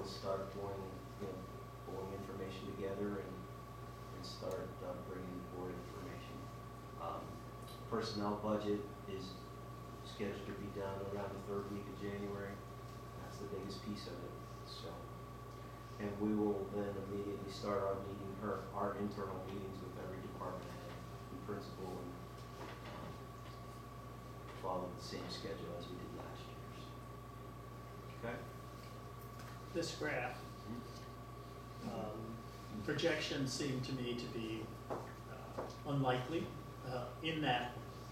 we'll start pulling information together and start bringing board information. Personnel budget is scheduled to be done around the third week of January. That's the biggest piece of it. So, and we will then immediately start our internal meetings with every department head and principal, and follow the same schedule as we did last year's. Okay. This graph, projections seem to me to be unlikely, in that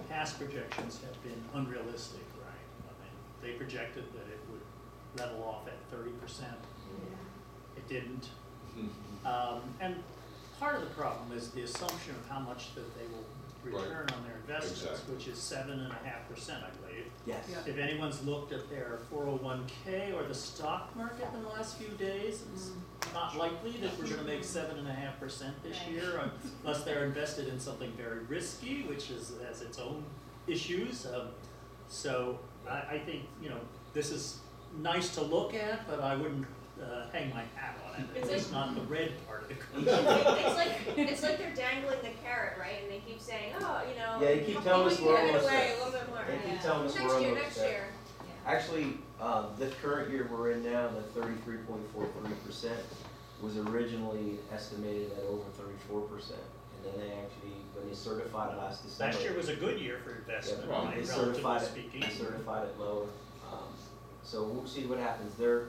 past projections have been unrealistic, right? I mean, they projected that it would level off at 30%. It didn't. And part of the problem is the assumption of how much that they will return on their investments, Exactly. which is 7.5%, I believe. Yes. Yeah. If anyone's looked at their 401k or the stock market in the last few days, it's not likely that we're gonna make 7.5% this year, unless they're invested in something very risky, which has its own issues. So I think, this is nice to look at, but I wouldn't hang my hat on it. It's It's like- not the red part of the equation. It's like they're dangling the carrot, right? And they keep saying, oh, Yeah, they keep telling us we're give it almost away there. a little bit more. They keep telling us we're Next year, almost next there. year. Actually, the current year we're in now, the 33.43%, was originally estimated at over 34%. And then they actually, when they certified it last December. Last year was a good year for investment, well, right, They relatively certified speaking. it, they certified it lower. So we'll see what happens. Their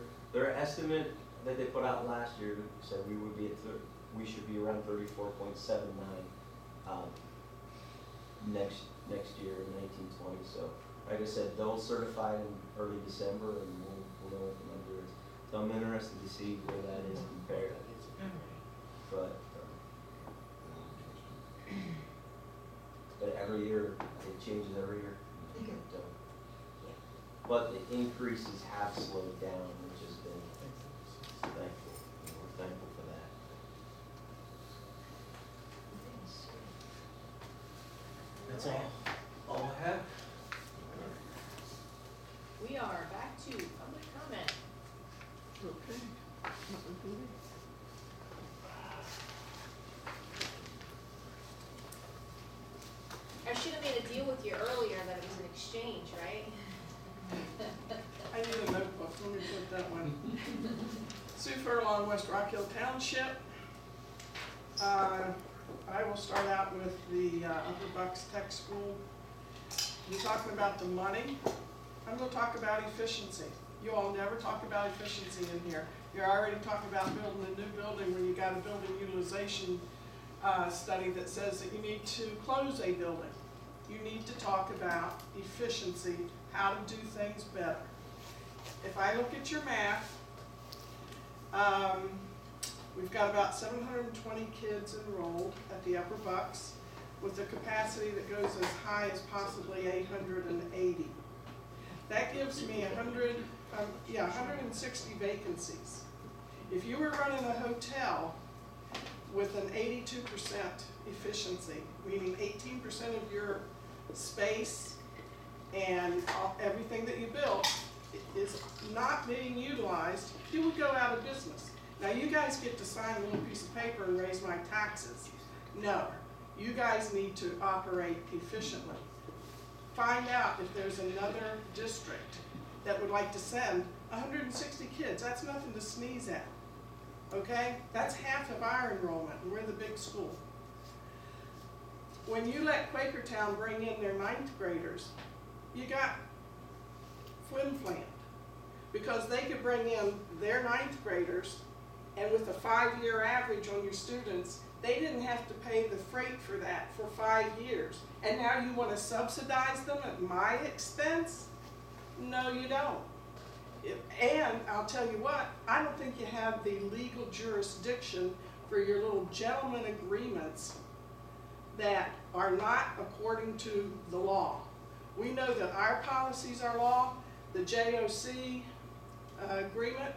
estimate that they put out last year said we should be around 34.79 next year in 1920. So like I said, they'll certify in early December, and we'll know what the number is. So I'm interested to see where that is compared. But every year it changes every year. So, but the increases have slowed down, which has been thankful. We're thankful for that. That's all I have. We are back to public comment. Okay. I should have made a deal with you earlier that it was an exchange, right? I need a notebook, let me put that one. Sue Furlong, West Rock Hill Township. I will start out with the Upper Bucks Tech School. You're talking about the money. I'm going to talk about efficiency. You all never talk about efficiency in here. You're already talking about building a new building when you got a building utilization study that says that you need to close a building. You need to talk about efficiency, how to do things better. If I look at your math, we've got about 720 kids enrolled at the Upper Bucks with a capacity that goes as high as possibly 880. That gives me 160 vacancies. If you were running a hotel with an 82% efficiency, meaning 18% of your space and everything that you built is not being utilized, you would go out of business. Now you guys get to sign a little piece of paper and raise my taxes. No, you guys need to operate efficiently. Find out if there's another district that would like to send 160 kids. That's nothing to sneeze at. Okay? That's half of our enrollment, and we're the big school. When you let Quakertown bring in their 9th graders, you got flim-flammed. Because they could bring in their 9th graders, and with a 5-year average on your students, they didn't have to pay the freight for that for 5 years. And now you want to subsidize them at my expense? No, you don't. And I'll tell you what, I don't think you have the legal jurisdiction for your little gentleman agreements that are not according to the law. We know that our policies are law. The JOC agreement,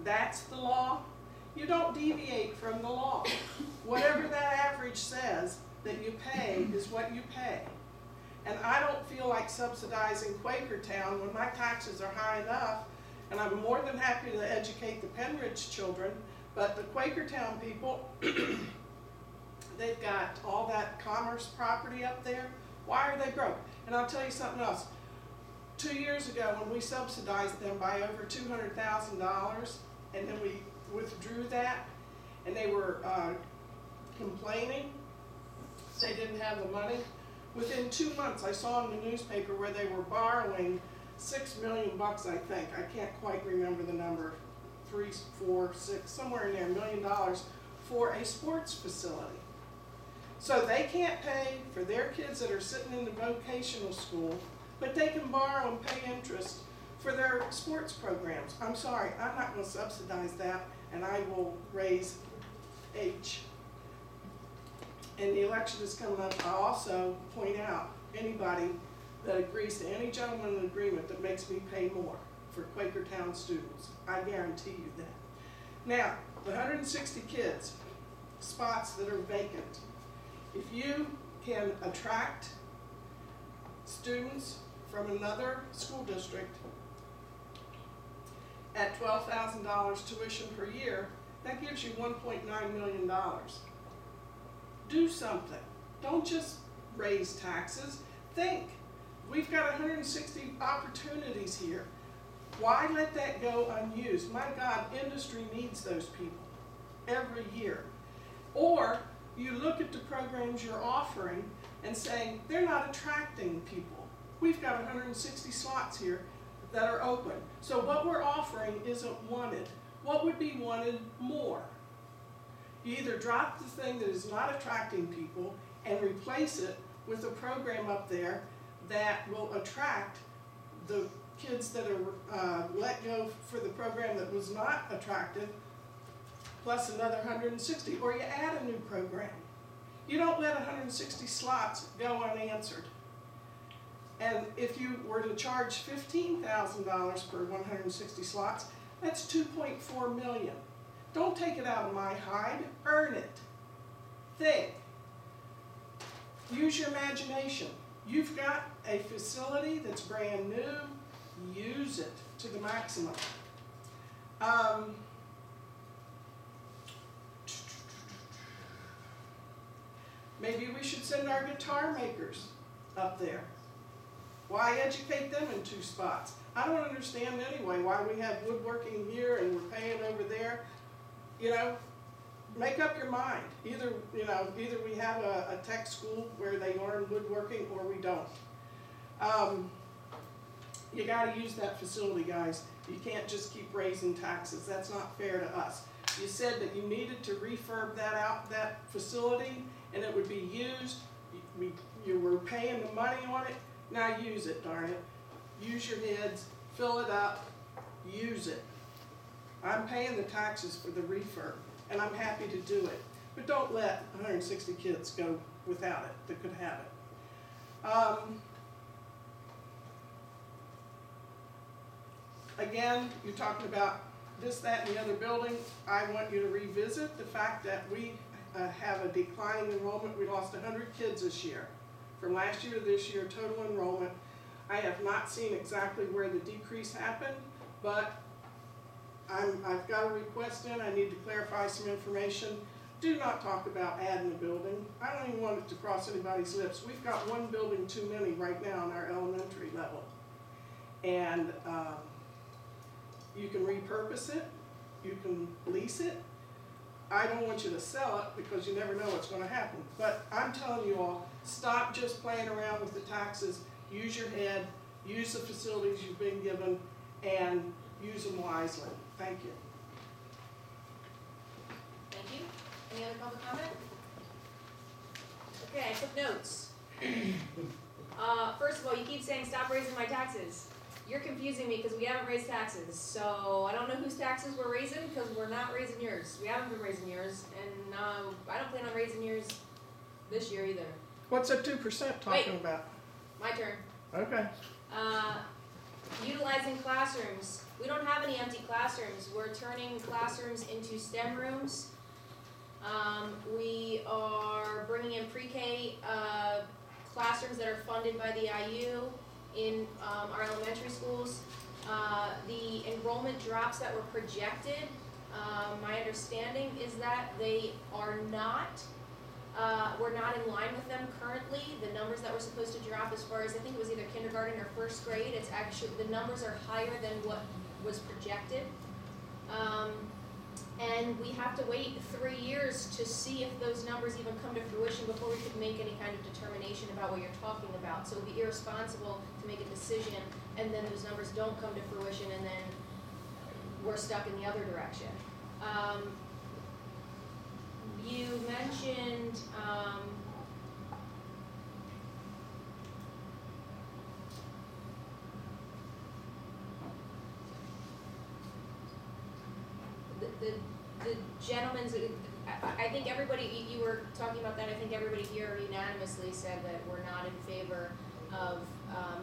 that's the law. You don't deviate from the law. Whatever that average says that you pay is what you pay. And I don't feel like subsidizing Quakertown when my taxes are high enough and I'm more than happy to educate the Penridge children, but the Quakertown people, they've got all that commerce property up there. Why are they broke? And I'll tell you something else. 2 years ago, when we subsidized them by over $200,000, and then we withdrew that, and they were complaining they didn't have the money. Within 2 months, I saw in the newspaper where they were borrowing $6 million, I think. I can't quite remember the number, 3, 4, 6, somewhere in there, $1 million for a sports facility. So they can't pay for their kids that are sitting in the vocational school, but they can borrow and pay interest for their sports programs. I'm sorry, I'm not going to subsidize that, and I will raise H. And the election is coming up. I'll also point out anybody that agrees to any gentleman agreement that makes me pay more for Quakertown students. I guarantee you that. Now, the 160 kids, spots that are vacant, if you can attract students from another school district at $12,000 tuition per year, that gives you $1.9 million. Do something. Don't just raise taxes. Think. We've got 160 opportunities here. Why let that go unused? My God, industry needs those people every year. Or you look at the programs you're offering and saying, they're not attracting people. We've got 160 slots here that are open. So what we're offering isn't wanted. What would be wanted more? You either drop the thing that is not attracting people and replace it with a program up there that will attract the kids that are let go for the program that was not attractive, plus another 160, or you add a new program. You don't let 160 slots go unanswered. And if you were to charge $15,000 for 160 slots, that's $2.4 million. Don't take it out of my hide, earn it. Think. Use your imagination. You've got a facility that's brand new, use it to the maximum. Maybe we should send our guitar makers up there. Why educate them in 2 spots? I don't understand anyway why we have woodworking here and we're paying over there. You know, make up your mind. Either we have a tech school where they learn woodworking or we don't. You got to use that facility, guys. You can't just keep raising taxes. That's not fair to us. You said that you needed to refurb that facility, and it would be used. You were paying the money on it. Now use it, darn it. Use your heads, fill it up, use it. I'm paying the taxes for the refurb, and I'm happy to do it. But don't let 160 kids go without it that could have it. Again, you're talking about this, that, and the other building. I want you to revisit the fact that we have a declining enrollment. We lost 100 kids this year. From last year to this year, total enrollment. I have not seen exactly where the decrease happened, but I've got a request in. I need to clarify some information. Do not talk about adding a building. I don't even want it to cross anybody's lips. We've got 1 building too many right now in our elementary level. And you can repurpose it. You can lease it. I don't want you to sell it because you never know what's going to happen. But I'm telling you all, stop just playing around with the taxes. Use your head. Use the facilities you've been given, and use them wisely. Thank you. Thank you. Any other public comment? Okay, I took notes. First of all, you keep saying stop raising my taxes. You're confusing me because we haven't raised taxes. So I don't know whose taxes we're raising because we're not raising yours. We haven't been raising yours, and I don't plan on raising yours this year either. What's that 2% talking about? My turn. Okay. Utilizing classrooms. We don't have any empty classrooms. We're turning classrooms into STEM rooms. We are bringing in pre-K classrooms that are funded by the IU in our elementary schools. The enrollment drops that were projected, my understanding is that they are not, we're not in line with them currently. The numbers that were supposed to drop as far as, I think it was either kindergarten or first grade, it's actually, the numbers are higher than what was projected. And we have to wait 3 years to see if those numbers even come to fruition before we could make any kind of determination about what you're talking about. So it would be irresponsible to make a decision and then those numbers don't come to fruition and then we're stuck in the other direction. You mentioned, the gentleman's, I think everybody, you were talking about that, I think everybody here unanimously said that we're not in favor of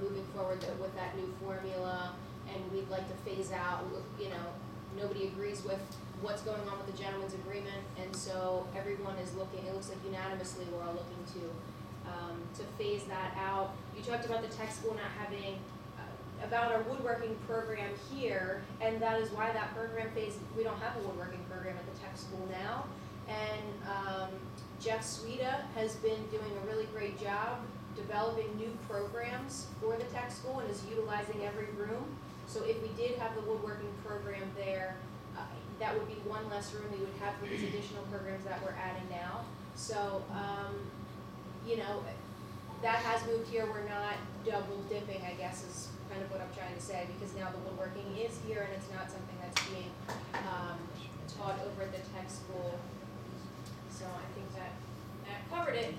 moving forward with that new formula, and we'd like to phase out, you know, nobody agrees with what's going on with the gentleman's agreement, and so everyone is looking, it looks like unanimously we're all looking to phase that out. You talked about the tech school not having, about our woodworking program here, and that is why that program phase, we don't have a woodworking program at the tech school now. And Jeff Sweda has been doing a really great job developing new programs for the tech school and is utilizing every room. So if we did have the woodworking program there, that would be one less room we would have for these additional programs that we're adding now. So, you know, that has moved here. We're not double dipping, I guess, is kind of what I'm trying to say, because now the woodworking is here and it's not something that's being taught over at the tech school. So I think that covered it.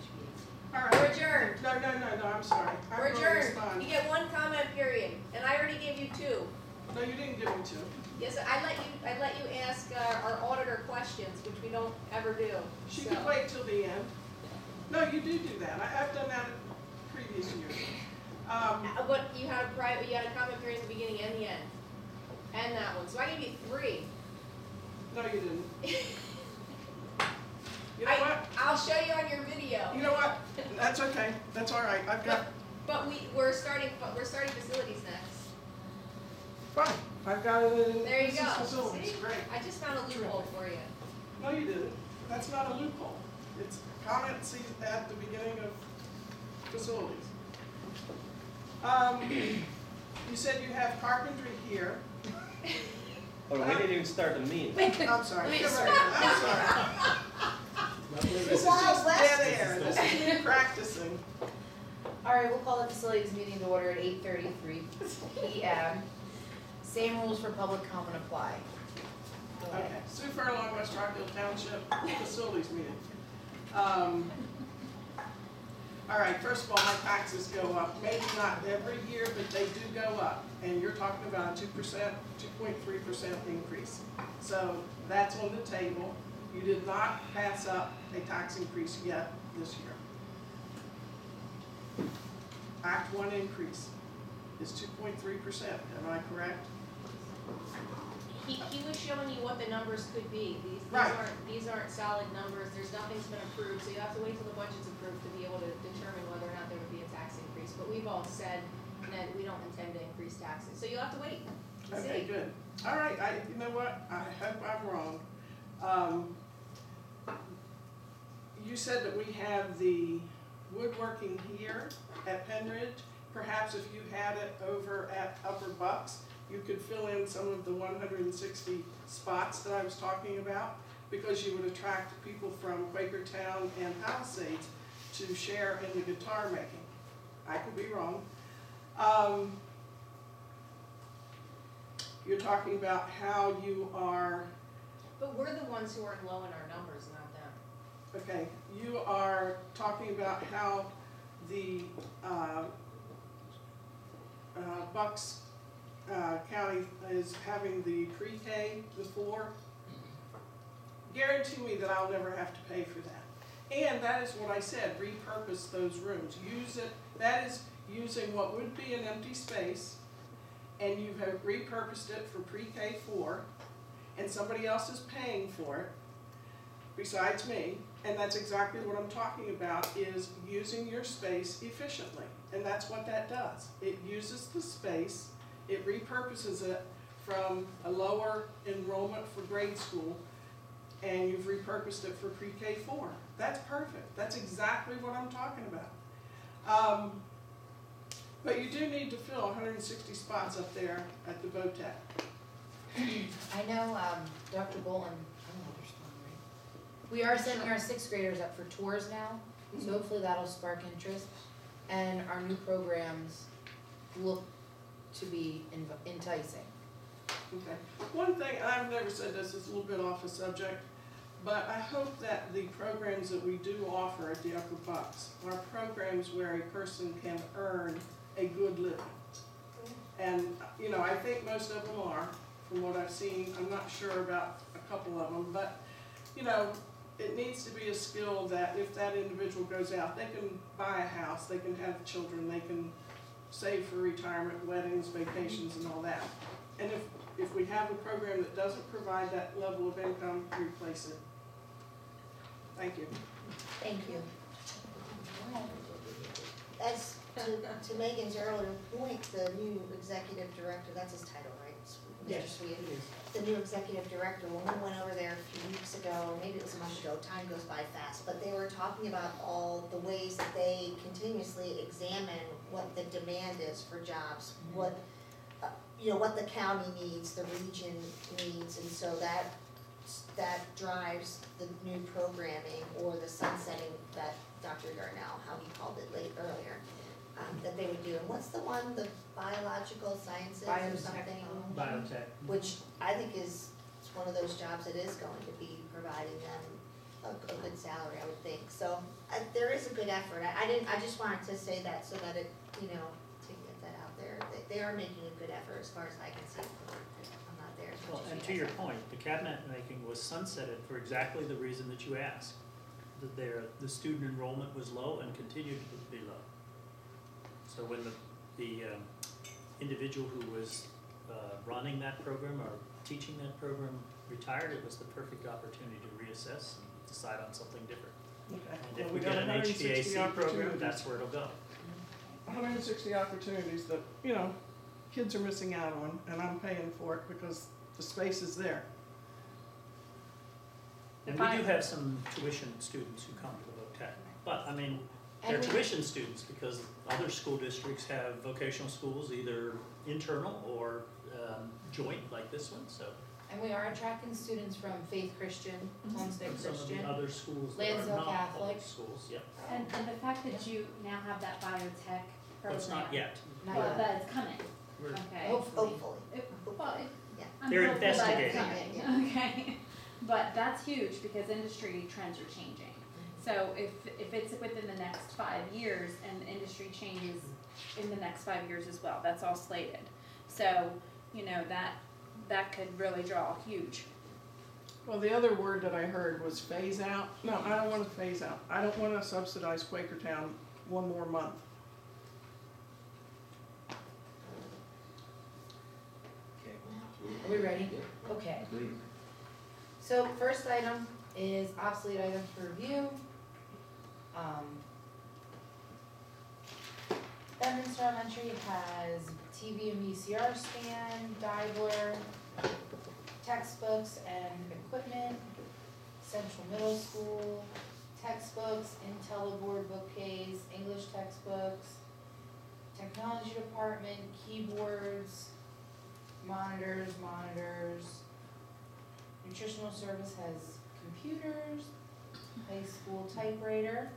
All right. We're adjourned. No, I'm sorry. I'm We're gonna adjourned. respond. You get one comment period, and I already gave you 2. No, you didn't give me 2. Yes, I let you ask our auditor questions, which we don't ever do. She So. could wait till the end. No, you do that. I've done that in previous years. But you had a comment period at the beginning and the end, and that one. So I gave you 3. No, you didn't. You know what? I'll show you on your video. You know what? That's okay. That's all right. I've got. But we're starting facilities next. Fine. I've got it in There you business go. facilities. See? Great. I just found a loophole for you. No, you didn't. That's not a loophole. It's comments at the beginning of facilities. You said you have carpentry here. Oh, we didn't even start the meeting. I'm sorry. Let me Come start. right now. I'm sorry. This is just dead air. This is me practicing. All right, we'll call the facilities meeting to order at 8:33 p.m. Same rules for public comment apply. Go ahead. Okay. Sue Furlong, West Rockville Township Facilities Meeting. All right, first of all, my taxes go up. Maybe not every year, but they do go up. And you're talking about a 2%, 2.3% increase. So that's on the table. You did not pass up a tax increase yet this year. Act 1 increase is 2.3%, am I correct? He was showing you what the numbers could be. Right. These aren't solid numbers. There's nothing's been approved, so you have to wait till the budget's approved to be able to determine whether or not there would be a tax increase. But we've all said that we don't intend to increase taxes, so you'll have to wait and see. Okay, good. All right, you know what? I hope I'm wrong. You said that we have the woodworking here at Penridge. Perhaps if you had it over at Upper Bucks, you could fill in some of the 160 spots that I was talking about, because you would attract people from Quakertown and Palisades to share in the guitar making. I could be wrong. You're talking about how you are, But we're the ones who are low in our numbers, not them. okay, you are talking about how the Bucks County is having the pre-K, the 4. Guarantee me that I'll never have to pay for that. And that is what I said, repurpose those rooms. Use it, that is using what would be an empty space, and you have repurposed it for pre-K 4, and somebody else is paying for it, besides me, and that's exactly what I'm talking about, is using your space efficiently. And that's what that does. It uses the space it repurposes it from a lower enrollment for grade school, and you've repurposed it for pre-K4. That's perfect. That's exactly what I'm talking about. But you do need to fill 160 spots up there at the VOTEC. I know, Dr. Bolin, I don't know if you're still on, right? We are sending our sixth graders up for tours now, so hopefully that'll spark interest. And our new programs look to be enticing. Okay. One thing, and I've never said this, it's a little bit off the subject, but I hope that the programs that we do offer at the Upper Bucks are programs where a person can earn a good living. And, you know, I think most of them are, from what I've seen. I'm not sure about a couple of them, but, you know, it needs to be a skill that if that individual goes out, they can buy a house, they can have children, they can save for retirement, weddings, vacations, and all that. And if we have a program that doesn't provide that level of income, replace it. Thank you. Thank you. As to Megan's earlier point, the new executive director, that's his title, right? Mr. Sweet. The new executive director, when we went over there a few weeks ago, maybe it was a month ago, time goes by fast, but they were talking about all the ways that they continuously examine what the demand is for jobs, what, you know, what the county needs, the region needs, and so that drives the new programming or the sunsetting that Dr. Darnell, how he called it earlier, that they would do. And what's the one, the biological sciences or something? Biotech. Which I think is one of those jobs that is going to be providing them a good salary, I would think. So there is a good effort. I just wanted to say that so that it, you know, to get that out there. They are making a good effort as far as I can see. I'm not there as much Well, as and you to guys your are. point, the cabinet making was sunsetted for exactly the reason that you asked. That the student enrollment was low and continued to be low. So when the individual who was running that program or teaching that program retired, it was the perfect opportunity to reassess and decide on something different. Okay. And if Well, we got get an 160 HVAC program, opportunities. that's where it'll go. 160 opportunities that, you know, kids are missing out on, and I'm paying for it because the space is there. And we do have some tuition students who come to the VOTEC. But, I mean, they're And we- tuition students because other school districts have vocational schools, either internal or joint like this one, so. And we are attracting students from Faith Christian, Homestead And some of Christian. the other schools that are Lansdale not Catholic. public schools, yeah. And the fact that you now have that biotech program. But it's not yet. Not Well, yet. that it's coming, We're, okay. Hopefully. Well, Yeah. I'm They're hopeful that it's investigating. coming, okay? But that's huge because industry trends are changing. So if it's within the next 5 years and the industry changes in the next 5 years as well, that's all slated. So, you know, that could really draw huge. Well, the other word that I heard was phase out. No, I don't want to phase out. I don't want to subsidize Quakertown one more month. Are we ready? Okay. So first item is obsolete items for review. Bedminster Elementary has TV and VCR stand, Diebler, textbooks and equipment. Central Middle School, textbooks, IntelliBoard bookcase, English textbooks, Technology Department, keyboards, monitors. Nutritional Service has computers, high school typewriter,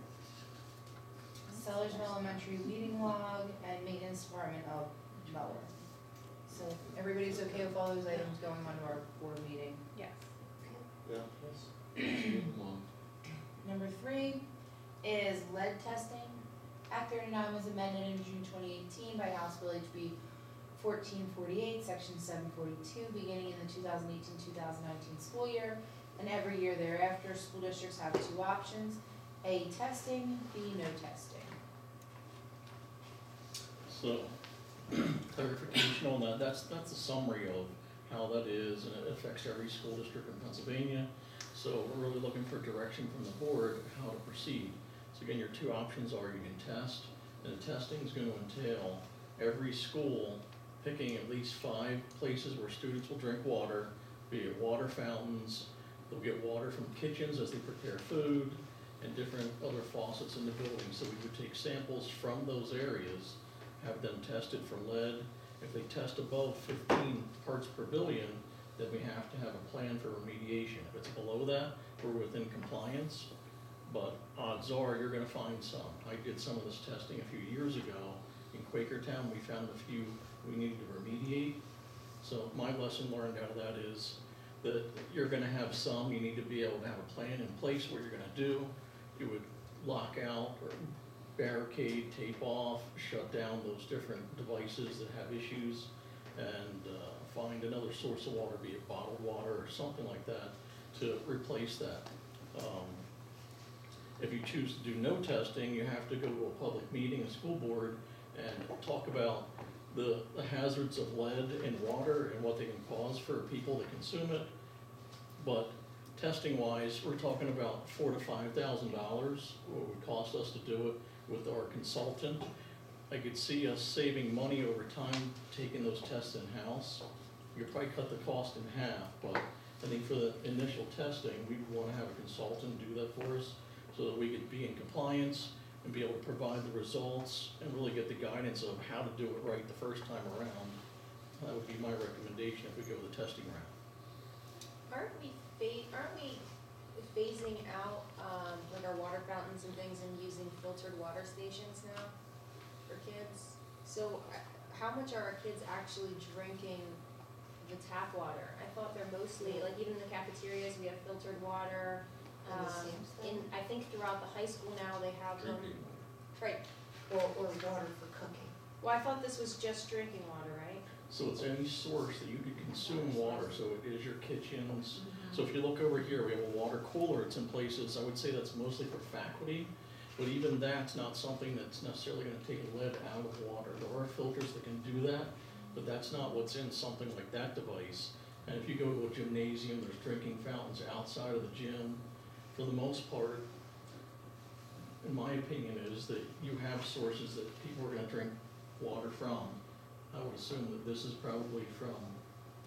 Sellersville Elementary reading log, and maintenance department of mower. So everybody's okay with all those items going on to our board meeting? Yes. Yeah, let's move along. Number 3 is lead testing. Act 39 was amended in June 2018 by House Bill HB 1448, Section 742, beginning in the 2018-2019 school year, and every year thereafter, school districts have 2 options: A, testing, B, no testing. So, clarification on that, that's a summary of how that is, and it affects every school district in Pennsylvania. So we're really looking for direction from the board how to proceed. So again, your 2 options are you can test, and the testing is going to entail every school picking at least 5 places where students will drink water, be it water fountains, they'll get water from kitchens as they prepare food, and different other faucets in the building. So we would take samples from those areas, have them tested for lead. If they test above 15 parts per billion, then we have to have a plan for remediation. If it's below that, we're within compliance, but odds are you're gonna find some. I did some of this testing a few years ago in Quakertown. We found a few we needed to remediate. So my lesson learned out of that is that you're gonna have some, you need to be able to have a plan in place what you're gonna do. You would lock out or barricade, tape off, shut down those different devices that have issues, and find another source of water, be it bottled water or something like that, to replace that. If you choose to do no testing, you have to go to a public meeting, a school board, and talk about the hazards of lead in water and what they can cause for people that consume it. But testing wise, we're talking about $4,000 to $5,000, what it would cost us to do it with our consultant. I could see us saving money over time, taking those tests in-house. You could probably cut the cost in half, but I think for the initial testing, we'd wanna have a consultant do that for us, so that we could be in compliance and be able to provide the results and really get the guidance of how to do it right the first time around. That would be my recommendation if we go the testing route. Aren't we phasing out, like our water fountains and things and using filtered water stations now for kids? So how much are our kids actually drinking the tap water? I thought they're mostly, like even in the cafeterias, we have filtered water. And the Sam's thing? I think throughout the high school now, they have them. Drinking. Right, Or water for cooking. well, I thought this was just drinking water, right? So it's any source that you could consume water, so it is your kitchens. So if you look over here, we have a water cooler, it's in places, I would say that's mostly for faculty, but even that's not something that's necessarily gonna take lead out of water. There are filters that can do that, but that's not what's in something like that device. And if you go to a gymnasium, there's drinking fountains outside of the gym. For the most part, in my opinion, is that you have sources that people are gonna drink water from. I would assume that this is probably from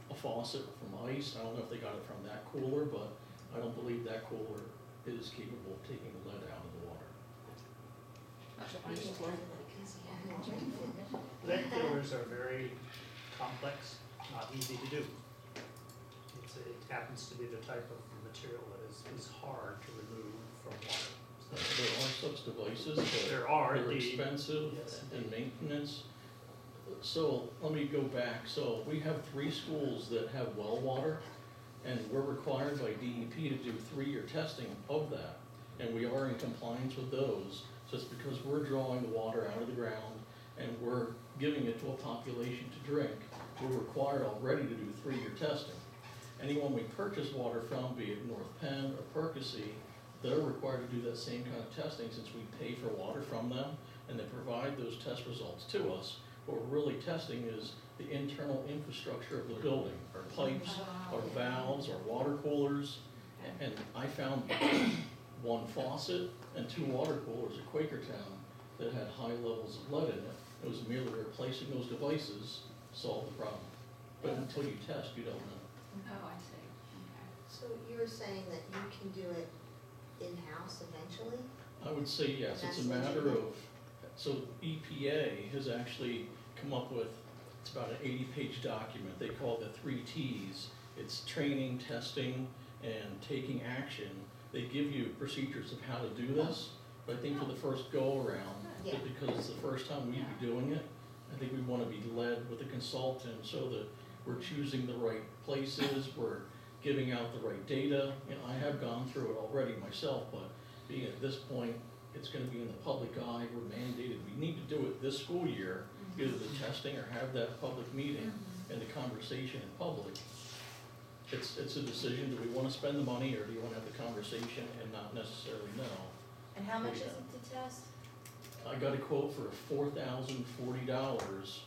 a faucet from ice. I don't know if they got it from that cooler, but I don't believe that cooler is capable of taking the lead out of the water. Lead coolers are very complex, not easy to do. It happens to be the type of material that is hard to remove from water. So There are such devices, but there are they're indeed. expensive Yes, and indeed. maintenance. So let me go back. So we have 3 schools that have well water, and we're required by DEP to do 3-year testing of that. And we are in compliance with those. So it's because we're drawing the water out of the ground and we're giving it to a population to drink. We're required already to do 3-year testing. Anyone we purchase water from, be it North Penn or Percy, they're required to do that same kind of testing since we pay for water from them and they provide those test results to us. What we're really testing is the internal infrastructure of the building, our pipes, our valves, our water coolers. And I found 1 faucet and 2 water coolers at Quakertown that had high levels of lead in it. It was merely replacing those devices solved the problem. But until you test, you don't know. Oh, I see, okay. So you were saying that you can do it in-house eventually? I would say yes, it's a matter of, so EPA has actually come up with, it's about an 80-page document, they call it the 3 Ts. It's training, testing, and taking action. They give you procedures of how to do this, but I think for the first go-around, Yeah. because it's the first time we'd be doing it, I think we wanna be led with a consultant so that we're choosing the right places, we're giving out the right data. You know, I have gone through it already myself, but being at this point, it's gonna be in the public eye, we're mandated, we need to do it this school year, either the testing or have that public meeting and the conversation in public. It's a decision, do we wanna spend the money or do you wanna have the conversation and not necessarily know? And how much is it to test? I got a quote for $4,040,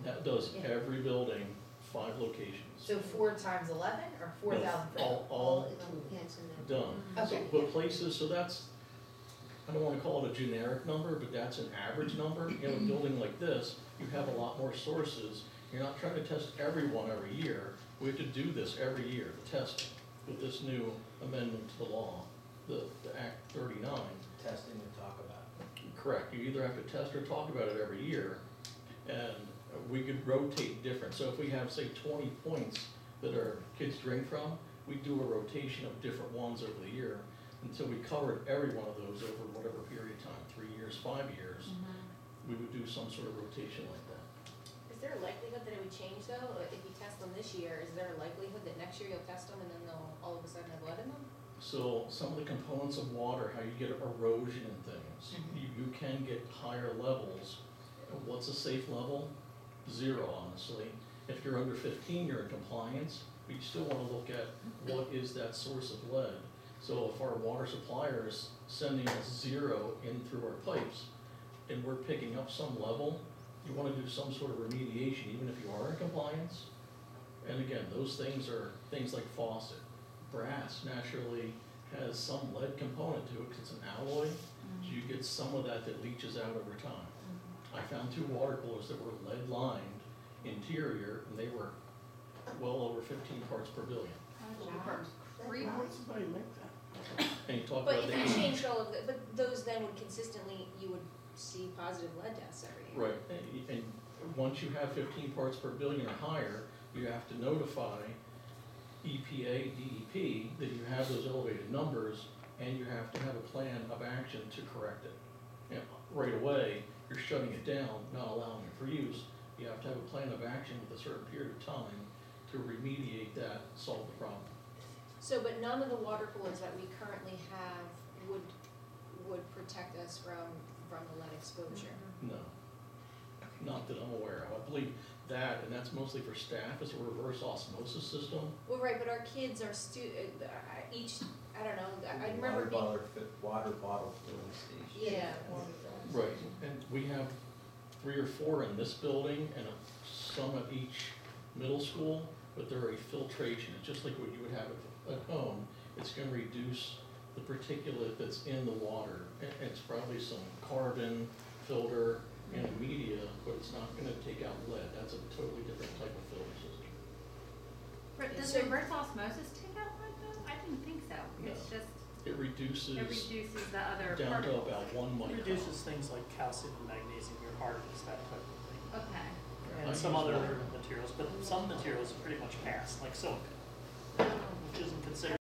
Yeah. that does Yeah. every building, 5 locations. So 4 times 11 or 4,000 for All Yeah, it's in there. done. Okay. So, but places, so that's, I don't wanna call it a generic number, but that's an average number. In a building like this, you have a lot more sources. You're not trying to test everyone every year. We have to do this every year, the testing, with this new amendment to the law, the Act 39. Testing and talk about it. Correct, you either have to test or talk about it every year, and we could rotate different. So if we have, say, 20 points that our kids drink from, we do a rotation of different ones over the year until we covered every one of those over whatever period of time, 3 years, 5 years. We would do some sort of rotation like that. Is there a likelihood that it would change though? If you test them this year, is there a likelihood that next year you'll test them and then they'll all of a sudden have lead in them? So some of the components of water, how you get erosion and things, you can get higher levels. What's a safe level? 0, honestly. If you're under 15, you're in compliance, but you still wanna look at what is that source of lead. So if our water supplier is sending us 0 in through our pipes, and we're picking up some level, you wanna do some sort of remediation, even if you are in compliance. And again, those things are things like faucet. Brass naturally has some lead component to it, 'cause it's an alloy, so you get some of that that leaches out over time. I found 2 water coolers that were lead lined interior, and they were well over 15 parts per billion. Why would somebody make that? And you talk But about if the. you changed all of the, but those then would consistently, you would see positive lead tests every year. Right, and once you have 15 parts per billion or higher, you have to notify EPA, DEP, that you have those elevated numbers, and you have to have a plan of action to correct it. You know, right away, you're shutting it down, not allowing it for use. You have to have a plan of action with a certain period of time to remediate that, solve the problem. So, but none of the water coolers that we currently have would protect us from the lead exposure? No, not that I'm aware of. I believe that, and that's mostly for staff, is a reverse osmosis system. Well, right, but our kids are each, I don't know, I remember being. Water bottle filling station. Yeah. Right, and we have 3 or 4 in this building and some at each middle school, but they're a filtration. It's just like what you would have at home. It's gonna reduce the particulate that's in the water. It's probably some carbon filter and a media, but it's not gonna take out lead. That's a totally different type of filter system. Does So- reverse osmosis take out lead though? I didn't think so. It's No. just, It reduces it reduces the other down to particles. about 1 It micron. reduces things like calcium and magnesium, your heart is that type of thing. Okay. I And some use other water. materials, but some materials are pretty much cast, like silicon, which isn't considered